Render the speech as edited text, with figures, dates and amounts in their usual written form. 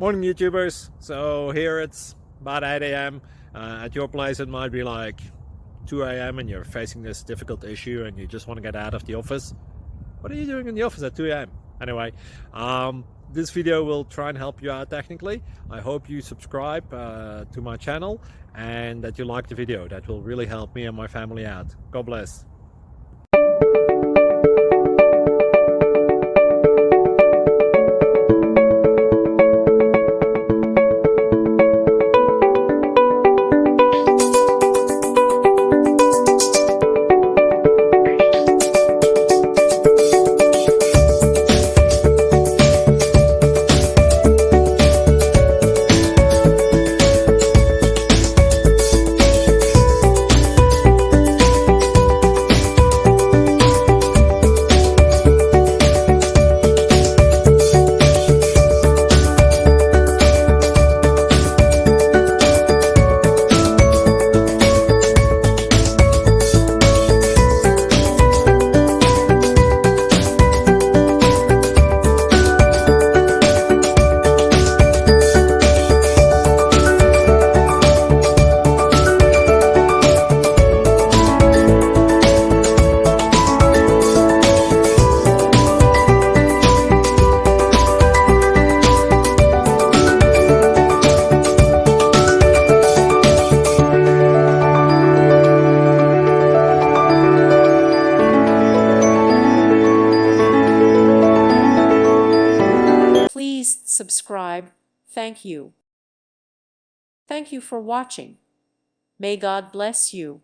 Morning YouTubers. So here it's about 8 a.m. At your place it might be like 2 a.m. and you're facing this difficult issue and you just want to get out of the office. What are you doing in the office at 2 a.m.? Anyway, this video will try and help you out technically. I hope you subscribe to my channel and that you like the video. That will really help me and my family out. God bless. Please subscribe. Thank you. Thank you for watching. May God bless you.